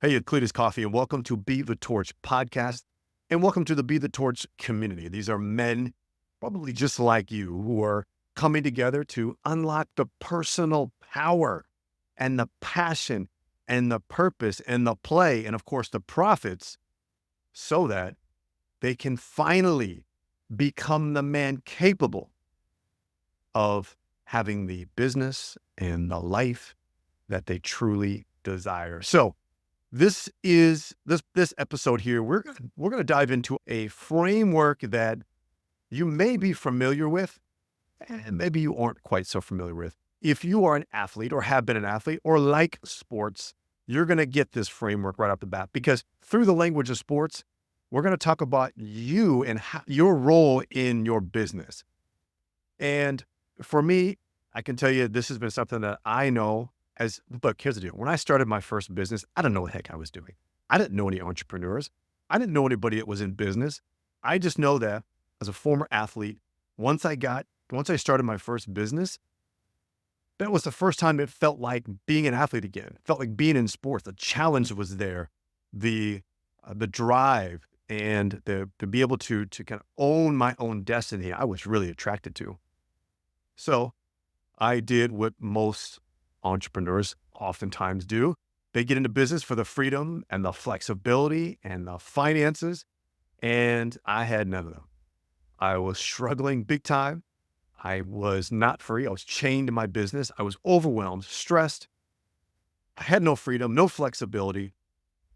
Hey, it's Cletus Coffey, and welcome to Be the Torch podcast, and welcome to the Be the Torch community. These are men, probably just like you, who are coming together to unlock the personal power and the passion and the purpose and the play, and of course, the profits, so that they can finally become the man capable of having the business and the life that they truly desire. So, this episode here. We're gonna dive into a framework that you may be familiar with, and maybe you aren't quite so familiar with. If you are an athlete or have been an athlete or like sports, you're gonna get this framework right off the bat because through the language of sports, we're gonna talk about you and your role in your business. And for me, I can tell you this has been something that I know as look, here's the deal. When I started my first business, I didn't know what the heck I was doing. I didn't know any entrepreneurs. I didn't know anybody that was in business. I just know that as a former athlete, once I started my first business, that was the first time it felt like being an athlete again. It felt like being in sports. The challenge was there, the the drive, and the to be able to kind of own my own destiny. I was really attracted to. So I did what most entrepreneurs oftentimes do. They get into business for the freedom and the flexibility and the finances, and I had none of them. I was struggling big time. I was not free. I was chained to my business. I was overwhelmed, stressed. I had no freedom, no flexibility,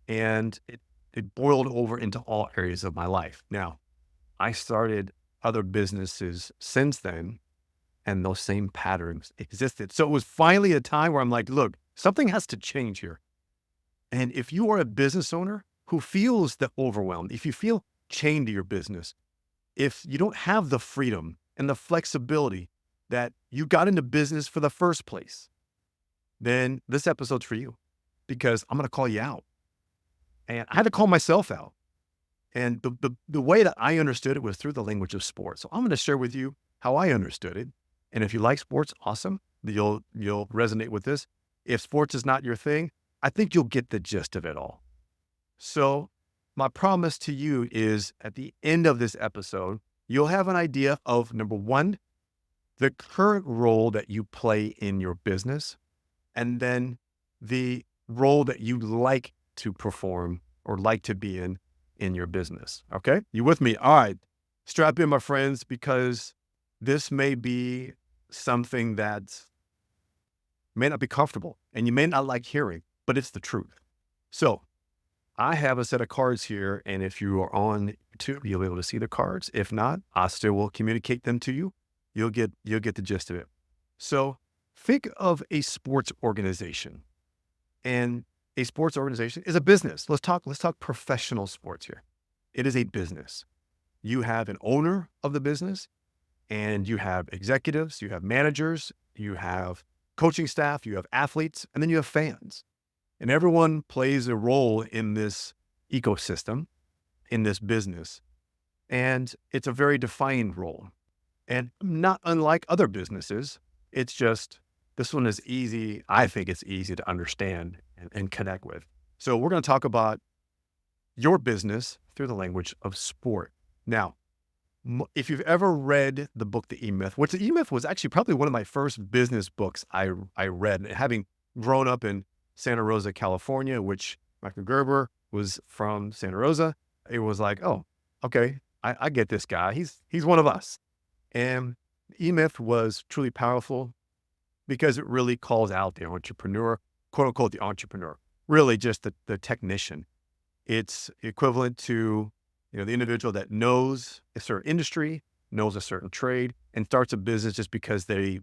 and it boiled over into all areas of my life. Now, I started other businesses since then, and those same patterns existed. So it was finally a time where I'm like, look, something has to change here. And if you are a business owner who feels the overwhelmed, if you feel chained to your business, if you don't have the freedom and the flexibility that you got into business for the first place, then this episode's for you because I'm going to call you out. And I had to call myself out. And the way that I understood it was through the language of sports. So I'm going to share with you how I understood it. And if you like sports, awesome. You'll resonate with this. If sports is not your thing, I think you'll get the gist of it all. So my promise to you is at the end of this episode, you'll have an idea of number one, the current role that you play in your business, and then the role that you like to perform or like to be in your business. Okay. You with me? All right. Strap in, my friends, because this may be something that may not be comfortable and you may not like hearing, but it's the truth. So I have a set of cards here, and if you are on YouTube, you'll be able to see the cards. If not, I still will communicate them to you. You'll get the gist of it. So think of a sports organization, and a sports organization is a business. Let's talk professional sports here. It is a business. You have an owner of the business, and you have executives, you have managers, you have coaching staff, you have athletes, and then you have fans. And everyone plays a role in this ecosystem, in this business. And it's a very defined role. And not unlike other businesses, it's just this one is easy. I think it's easy to understand and connect with. So we're going to talk about your business through the language of sport. Now, if you've ever read the book, The E-Myth, which The E-Myth was actually probably one of my first business books I read, having grown up in Santa Rosa, California, which Michael Gerber was from Santa Rosa. It was like, oh, okay, I get this guy. He's one of us. And E-Myth was truly powerful because it really calls out the entrepreneur, quote unquote, the entrepreneur, really just the technician. It's equivalent to, the individual that knows a certain industry, knows a certain trade, and starts a business just because they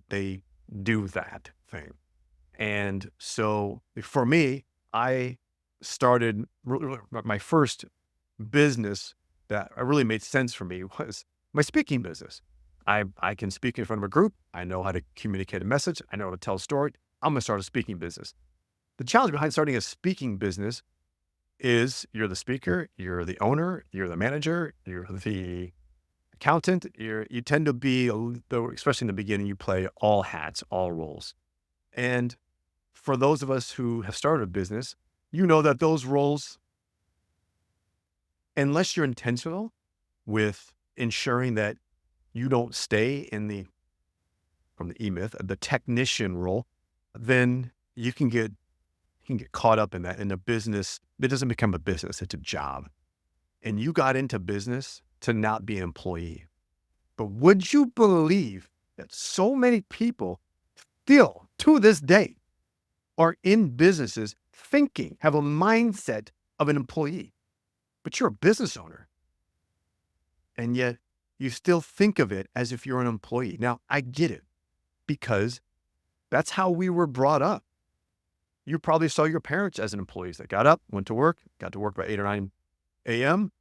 do that thing. And so for me, I started my first business that really made sense for me was my speaking business. I can speak in front of a group. I know how to communicate a message. I know how to tell a story. I'm going to start a speaking business. The challenge behind starting a speaking business is you're the speaker, you're the owner, you're the manager, you're the accountant. You tend to be, especially in the beginning, you play all hats, all roles. And for those of us who have started a business, you know that those roles, unless you're intentional with ensuring that you don't stay in the, from the E-Myth, the technician role, then you can get caught up in that. In a business, it doesn't become a business, it's a job. And you got into business to not be an employee. But would you believe that so many people still, to this day, are in businesses thinking, have a mindset of an employee, but you're a business owner. And yet you still think of it as if you're an employee. Now, I get it because that's how we were brought up. You probably saw your parents as an employees that got up, went to work, got to work by 8 or 9 a.m.,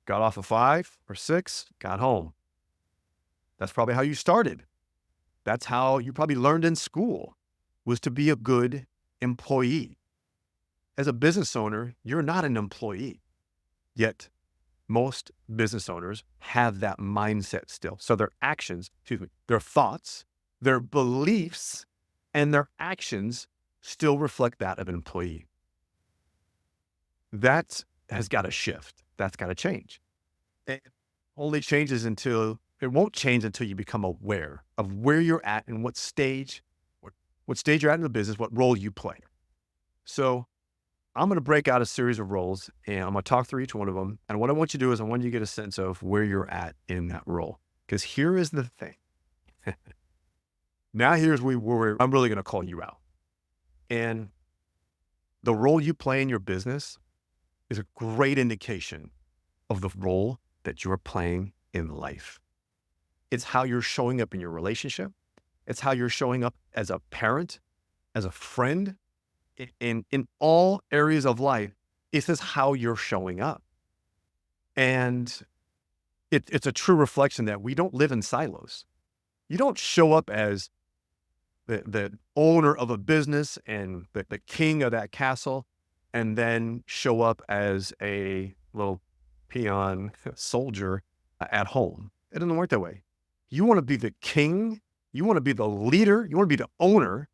got off at 5 or 6, got home. That's probably how you started. That's how you probably learned in school, was to be a good employee. As a business owner, you're not an employee. Yet most business owners have that mindset still. So their actions, their thoughts, their beliefs, and their actions still reflect that of an employee. That has got to shift. That's got to change. It only changes until, it won't change until you become aware of where you're at and what stage you're at in the business, what role you play. So I'm going to break out a series of roles and I'm going to talk through each one of them. And what I want you to do is I want you to get a sense of where you're at in that role. Because here is the thing. Now here's where I'm really going to call you out. And the role you play in your business is a great indication of the role that you're playing in life. It's how you're showing up in your relationship. It's how you're showing up as a parent, as a friend, in all areas of life. This is how you're showing up. And it's a true reflection that we don't live in silos. You don't show up as the owner of a business and the king of that castle, and then show up as a little peon soldier at home. It doesn't work that way. You want to be the king. You want to be the leader. You want to be the owner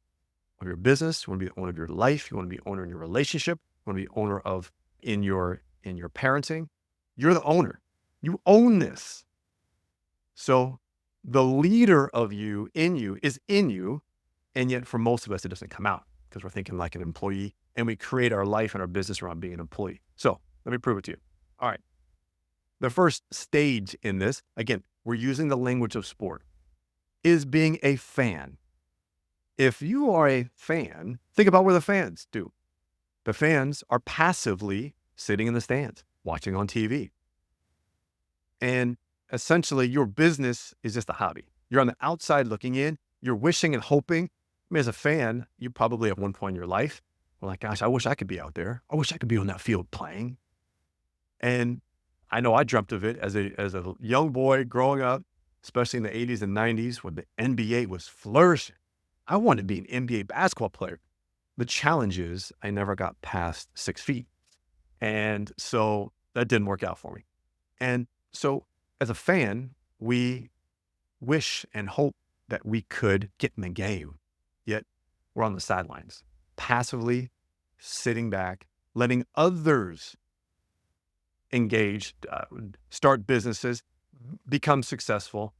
of your business. You want to be the owner of your life. You want to be owner in your relationship. You want to be owner of in your parenting. You're the owner. You own this. So the leader of you is in you. And yet for most of us, it doesn't come out because we're thinking like an employee and we create our life and our business around being an employee. So let me prove it to you. All right. The first stage in this, again, we're using the language of sport, is being a fan. If you are a fan, think about what the fans do. The fans are passively sitting in the stands, watching on TV. And essentially your business is just a hobby. You're on the outside looking in, you're wishing and hoping. I mean, as a fan, you probably at one point in your life were like, gosh, I wish I could be out there. I wish I could be on that field playing. And I know I dreamt of it as a young boy growing up, especially in the 80s and 90s when the NBA was flourishing. I wanted to be an NBA basketball player. The challenge is I never got past 6 feet. And so that didn't work out for me. And so as a fan, we wish and hope that we could get in the game. Yet we're on the sidelines, passively sitting back, letting others engage, start businesses, become successful.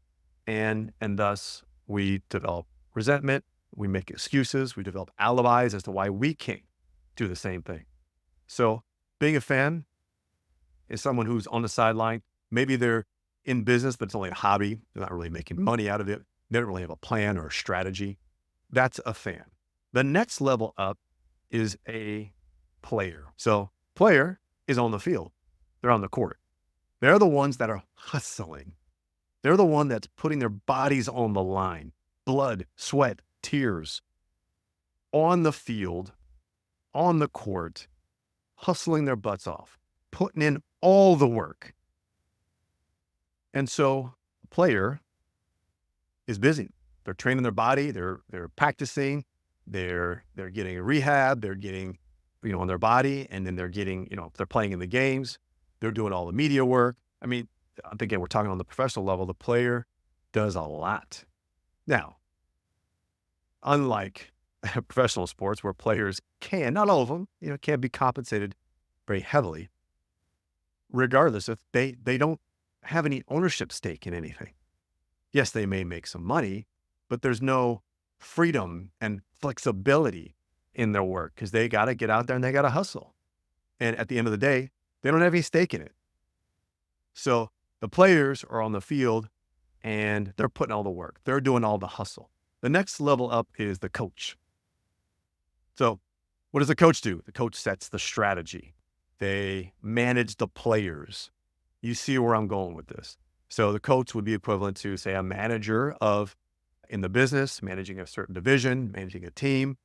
And thus we develop resentment. We make excuses. We develop alibis as to why we can't do the same thing. So being a fan is someone who's on the sideline. Maybe they're in business, but it's only a hobby. They're not really making money out of it. They don't really have a plan or a strategy. That's a fan. The next level up is a player. So player is on the field. They're on the court. They're the ones that are hustling. They're the one that's putting their bodies on the line, blood, sweat, tears, on the field, on the court, hustling their butts off, putting in all the work. And so a player is busy. They're training their body. They're practicing. They're getting a rehab. They're getting, on their body. And then they're getting, they're playing in the games. They're doing all the media work. I mean, again, we're talking on the professional level. The player does a lot. Now, unlike professional sports where players can, not all of them, can be compensated very heavily, regardless if they don't have any ownership stake in anything. Yes, they may make some money, but there's no freedom and flexibility in their work because they got to get out there and they got to hustle. And at the end of the day, they don't have any stake in it. So the players are on the field and they're putting all the work. They're doing all the hustle. The next level up is the coach. So what does the coach do? The coach sets the strategy. They manage the players. You see where I'm going with this. So the coach would be equivalent to, say, a manager in the business, managing a certain division, managing a team,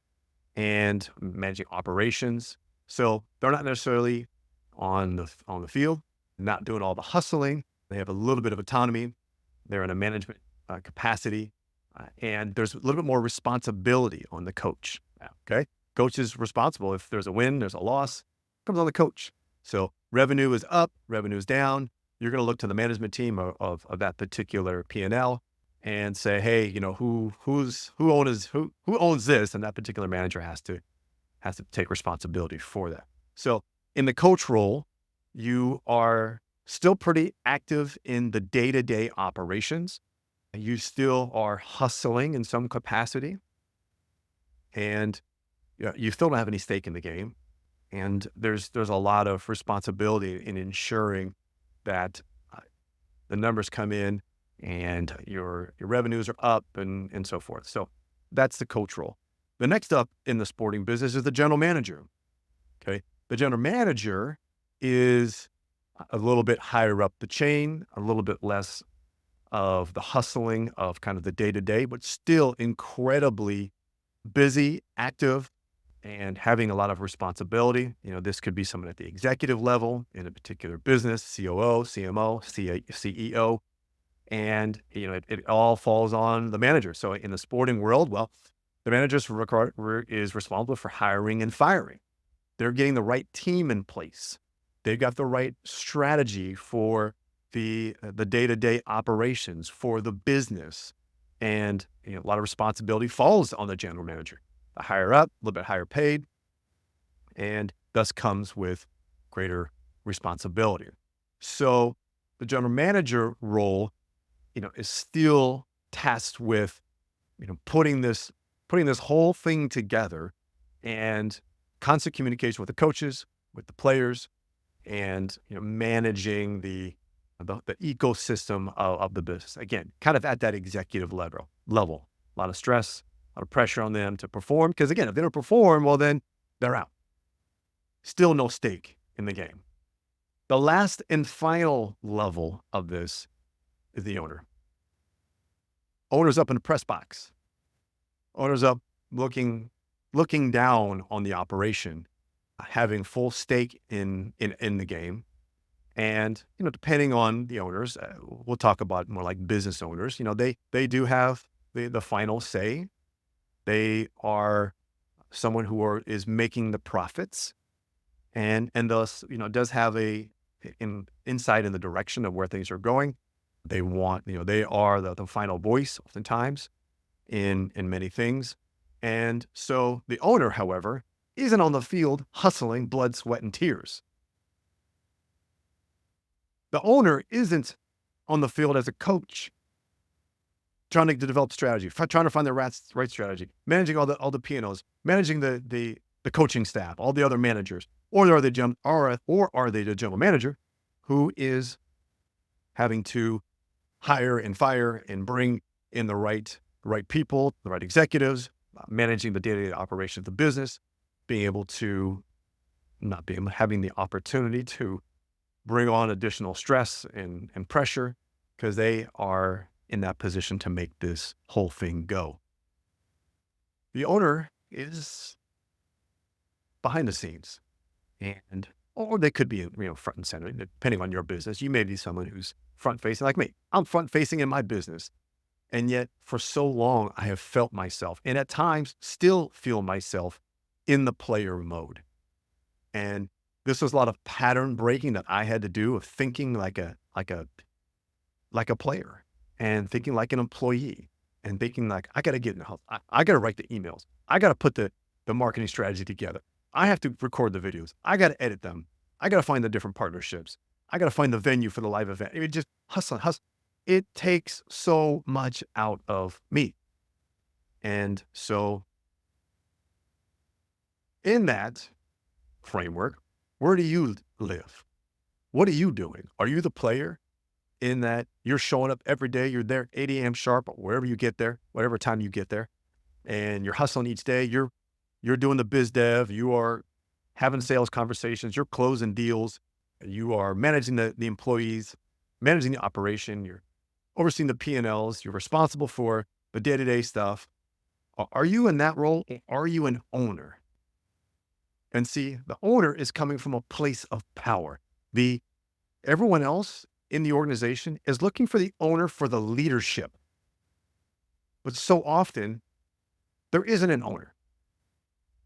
and managing operations. So they're not necessarily on the field, not doing all the hustling. They have a little bit of autonomy. They're in a management capacity, and there's a little bit more responsibility on the coach. Okay, coach is responsible. If there's a win, there's a loss, it comes on the coach. So revenue is up, revenue is down. You're going to look to the management team of that particular P&L and say, hey, who owns this, and that particular manager has to take responsibility for that. So in the coach role, you are still pretty active in the day-to-day operations. You still are hustling in some capacity, and you still don't have any stake in the game. And there's a lot of responsibility in ensuring that the numbers come in and your revenues are up and so forth. So that's the coach role. The next up in the sporting business is the general manager. Okay. The general manager is a little bit higher up the chain, a little bit less of the hustling of kind of the day-to-day, but still incredibly busy, active, and having a lot of responsibility. This could be someone at the executive level in a particular business, COO, CMO, CEO, and it all falls on the manager. So in the sporting world, well, the manager is responsible for hiring and firing. They're getting the right team in place. They've got the right strategy for the day-to-day operations for the business, and a lot of responsibility falls on the general manager. A higher up, a little bit higher paid, and thus comes with greater responsibility. So the general manager role, is still tasked with, putting this whole thing together, and constant communication with the coaches, with the players, and managing the ecosystem of the business. Again, kind of at that executive level. A lot of stress, a lot of pressure on them to perform. Because again, if they don't perform, well, then they're out. Still no stake in the game. The last and final level of this is the owner. Owner's up in the press box. Owner's up looking down on the operation, having full stake in the game. And, depending on the owners, we'll talk about more like business owners, they do have the final say. They are someone who is making the profits, and thus, does have an insight in the direction of where things are going. They want, they are the final voice oftentimes in many things. And so the owner, however, isn't on the field hustling blood, sweat, and tears. The owner isn't on the field as a coach, trying to develop strategy, trying to find the right strategy, managing all the P&Os, managing the coaching staff, all the other managers, or are they the general manager who is having to hire and fire and bring in the right people, the right executives, managing the day-to-day operation of the business, having the opportunity to bring on additional stress and pressure because they are in that position to make this whole thing go. The owner is behind the scenes, or they could be, front and center, depending on your business. You may be someone who's front facing like me. I'm front facing in my business. And yet for so long, I have felt myself, and at times still feel myself, in the player mode. And this was a lot of pattern breaking that I had to do, of thinking like a player, and thinking like an employee, and thinking like, I got to get in the house. I got to write the emails. I got to put the marketing strategy together. I have to record the videos. I got to edit them. I got to find the different partnerships. I got to find the venue for the live event. It just hustling. It takes so much out of me. And so in that framework, where do you live? What are you doing? Are you the player in that you're showing up every day? You're there 8 a.m. sharp, wherever you get there, whatever time you get there, and you're hustling each day. You're doing the biz dev. You are having sales conversations. You're closing deals. You are managing the employees, managing the operation. You're overseeing the P&Ls. You're responsible for the day-to-day stuff. Are you in that role? Or are you an owner? And see, the owner is coming from a place of power. Everyone else in the organization is looking for the owner for the leadership. But so often, there isn't an owner.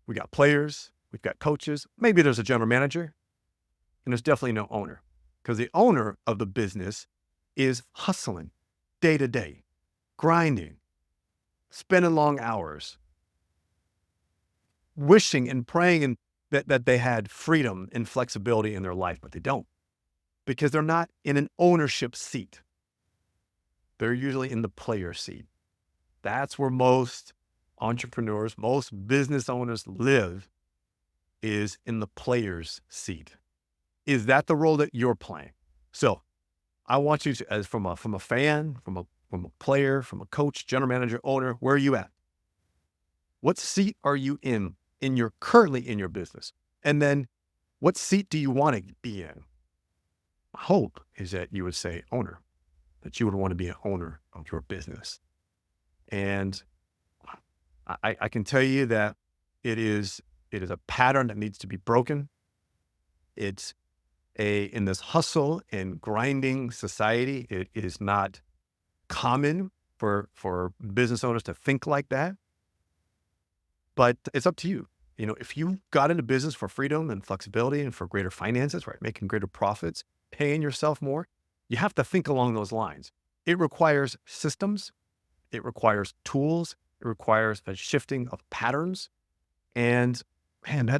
We got players, we've got coaches, maybe there's a general manager, and there's definitely no owner. Because the owner of the business is hustling day to day, grinding, spending long hours, wishing and praying that they had freedom and flexibility in their life, but they don't. Because they're not in an ownership seat. They're usually in the player seat. That's where most entrepreneurs, most business owners live, is in the player's seat. Is that the role that you're playing? So I want you to, as from a fan, from a player, from a coach, general manager, owner, where are you at? What seat are you currently in your business? And then what seat do you want to be in? Hope is that you would say owner, that you would want to be an owner of your business. And I can tell you that it is a pattern that needs to be broken. It's in this hustle and grinding society, it is not common for business owners to think like that. But it's up to you. You know, if you got into business for freedom and flexibility and for greater finances, right, making greater profits, paying yourself more, you have to think along those lines. It requires systems. It requires tools. It requires a shifting of patterns. And man,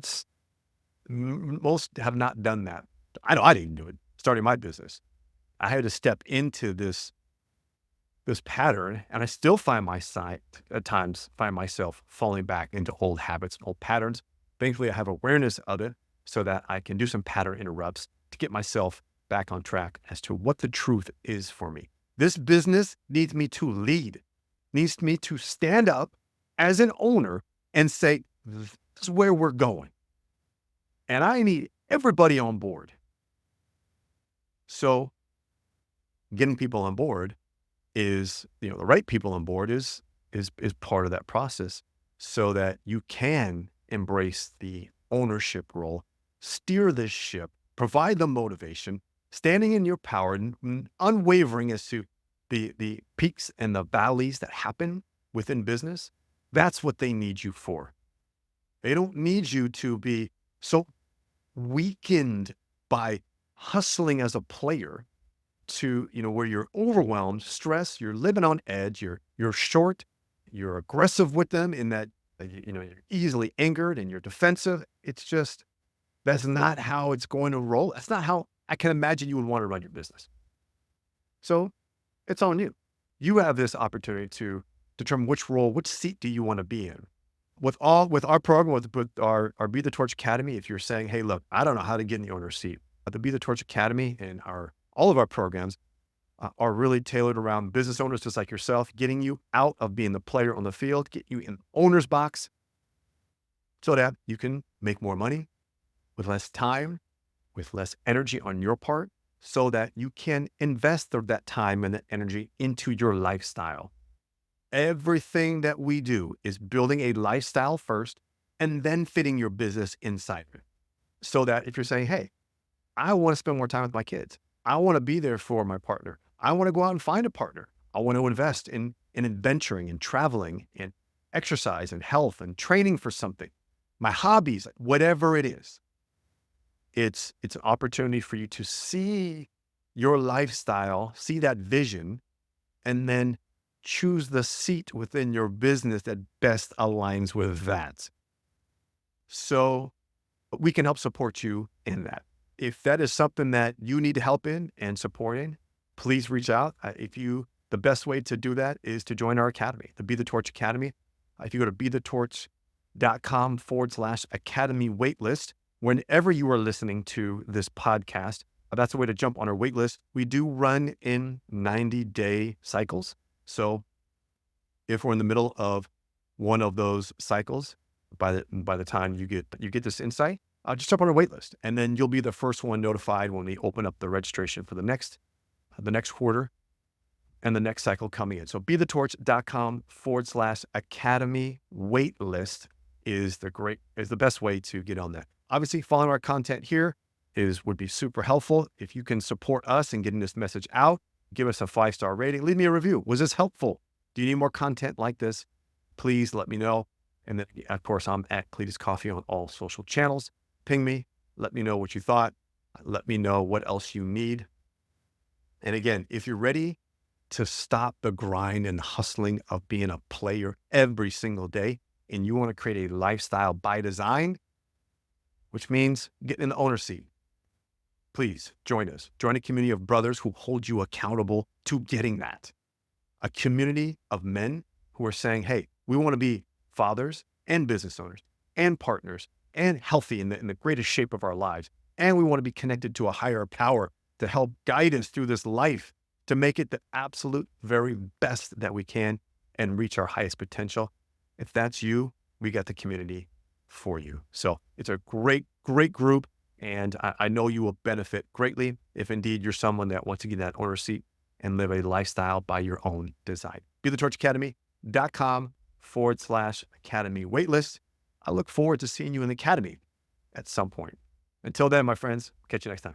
most have not done that. I know I didn't do it. Starting my business, I had to step into this pattern, and I still at times find myself falling back into old habits and old patterns. Thankfully, I have awareness of it so that I can do some pattern interrupts to get myself back on track as to what the truth is for me. This business needs me to lead, needs me to stand up as an owner and say, this is where we're going. And I need everybody on board. So getting people on board is, the right people on board is part of that process so that you can embrace the ownership role, steer this ship, provide the motivation, standing in your power and unwavering as to the peaks and the valleys that happen within business. That's what they need you for. They don't need you to be so weakened by hustling as a player to, where you're overwhelmed, stressed, you're living on edge, you're short, you're aggressive with them in that, you're easily angered and you're defensive. It's just, that's not how it's going to roll. That's not how I can imagine you would want to run your business. So it's on you. You have this opportunity to determine which seat do you want to be in. With our program, with our Be the Torch Academy, if you're saying, hey, look, I don't know how to get in the owner's seat, the Be the Torch Academy and all of our programs are really tailored around business owners just like yourself, getting you out of being the player on the field, get you in the owner's box so that you can make more money with less time, with less energy on your part, so that you can invest that time and that energy into your lifestyle. Everything that we do is building a lifestyle first and then fitting your business inside of it. So that if you're saying, hey, I want to spend more time with my kids, I want to be there for my partner, I want to go out and find a partner, I want to invest in adventuring and traveling and exercise and health and training for something, my hobbies, whatever it is, it's an opportunity for you to see your lifestyle, see that vision, and then choose the seat within your business that best aligns with that. So we can help support you in that. If that is something that you need help in and support in, please reach out. The best way to do that is to join our academy, the Be the Torch Academy. If you go to bethetorch.com/academy waitlist, whenever you are listening to this podcast, that's a way to jump on our waitlist. We do run in 90-day cycles. So if we're in the middle of one of those cycles, by the time you get this insight, just jump on our waitlist, and then you'll be the first one notified when we open up the registration for the next quarter and the next cycle coming in. So bethetorch.com/academy waitlist is the best way to get on that. Obviously, following our content here would be super helpful. If you can support us in getting this message out, give us a 5-star rating, leave me a review. Was this helpful? Do you need more content like this? Please let me know. And then, of course, I'm at Cletus Coffey on all social channels. Ping me. Let me know what you thought. Let me know what else you need. And again, if you're ready to stop the grind and hustling of being a player every single day, and you want to create a lifestyle by design, which means getting in the owner's seat, please join us. Join a community of brothers who hold you accountable to getting that. A community of men who are saying, hey, we want to be fathers and business owners and partners and healthy in the greatest shape of our lives. And we want to be connected to a higher power to help guide us through this life to make it the absolute very best that we can and reach our highest potential. If that's you, we got the community for you. So it's a great, great group. And I know you will benefit greatly if indeed you're someone that wants to get in that owner seat and live a lifestyle by your own design. bethetorchacademy.com/academy waitlist. I look forward to seeing you in the academy at some point. Until then, my friends, catch you next time.